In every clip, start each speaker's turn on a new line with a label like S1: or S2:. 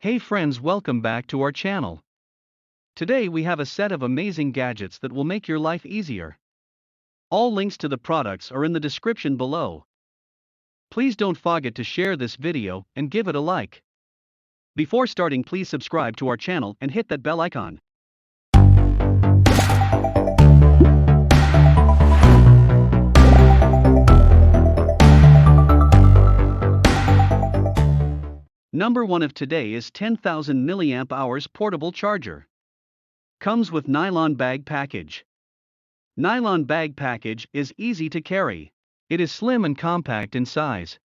S1: Hey friends, welcome back to our channel. Today we have a set of amazing gadgets that will make your life easier. All links to the products are in the description below. Please don't forget to share this video and give it a like. Before starting, please subscribe to our channel and hit that bell icon. Number 1 of today is 10,000 mAh portable charger. Comes with nylon bag package. Nylon bag package is easy to carry. It is slim and compact in size.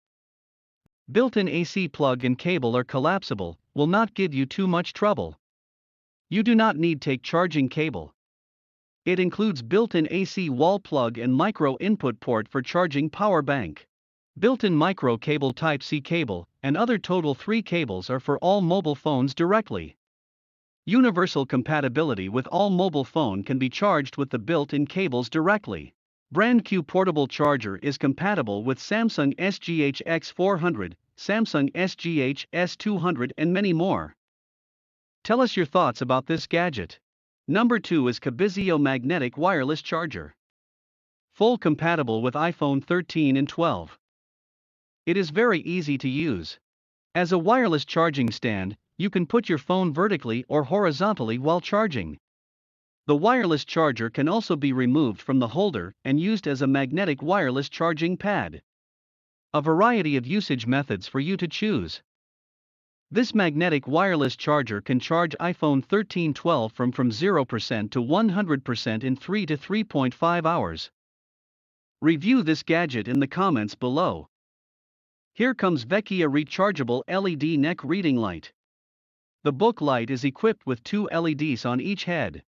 S1: Built-in AC plug and cable are collapsible, will not give you too much trouble. You do not need take charging cable. It includes built-in AC wall plug and micro input port for charging power bank. Built-in micro cable Type-C cable, and other total 3 cables are for all mobile phones directly. Universal compatibility with all mobile phone can be charged with the built-in cables directly. Brand Q portable charger is compatible with Samsung 𝐒𝐨𝐥𝐥400, Samsung 𝐒𝐨𝐥𝐥200 and many more. Tell us your thoughts about this gadget. Number 2 is 𝐒𝐈𝐥𝐝 magnetic wireless charger. Full compatible with iPhone 13 and 12. It is very easy to use. As a wireless charging stand, you can put your phone vertically or horizontally while charging. The wireless charger can also be removed from the holder and used as a magnetic wireless charging pad. A variety of usage methods for you to choose. This magnetic wireless charger can charge iPhone 13-12 from 0% to 100% in 3 to 3.5 hours. Review this gadget in the comments below. Here comes Vekkia rechargeable LED neck reading light. The book light is equipped with 2 LEDs on each head.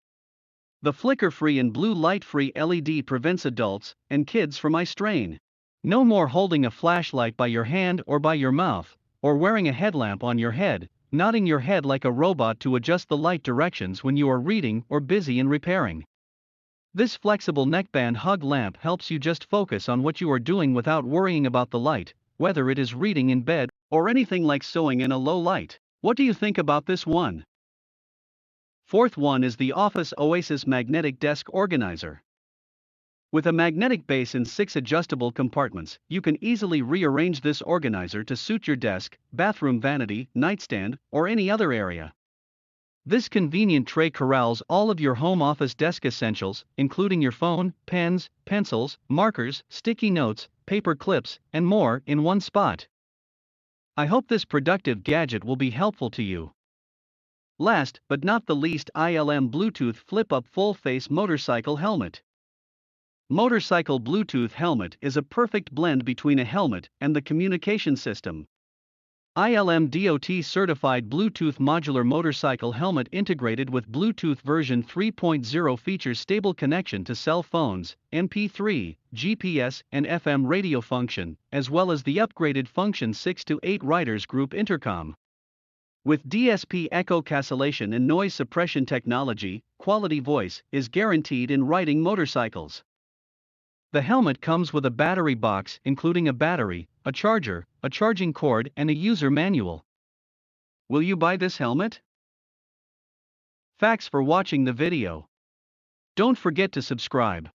S1: The flicker-free and blue light-free LED prevents adults and kids from eye strain. No more holding a flashlight by your hand or by your mouth, or wearing a headlamp on your head, nodding your head like a robot to adjust the light directions when you are reading or busy in repairing. This flexible neckband hug lamp helps you just focus on what you are doing without worrying about the light, whether it is reading in bed or anything like sewing in a low light. What do you think about this one? Fourth one is the Office Oasis magnetic desk organizer. With a magnetic base and 6 adjustable compartments, you can easily rearrange this organizer to suit your desk, bathroom vanity, nightstand, or any other area. This convenient tray corrals all of your home office desk essentials, including your phone, pens, pencils, markers, sticky notes, paper clips, and more in one spot. I hope this productive gadget will be helpful to you. Last but not the least, ILM Bluetooth flip-up full-face motorcycle helmet. Motorcycle Bluetooth helmet is a perfect blend between a helmet and the communication system. ILM DOT certified Bluetooth modular motorcycle helmet integrated with Bluetooth version 3.0 features stable connection to cell phones, MP3, GPS and FM radio function, as well as the upgraded function 6 to 8 riders group intercom. With DSP echo cancellation and noise suppression technology, quality voice is guaranteed in riding motorcycles. The helmet comes with a battery box including a battery, a charger, a charging cord and a user manual. Will you buy this helmet? Thanks for watching the video. Don't forget to subscribe.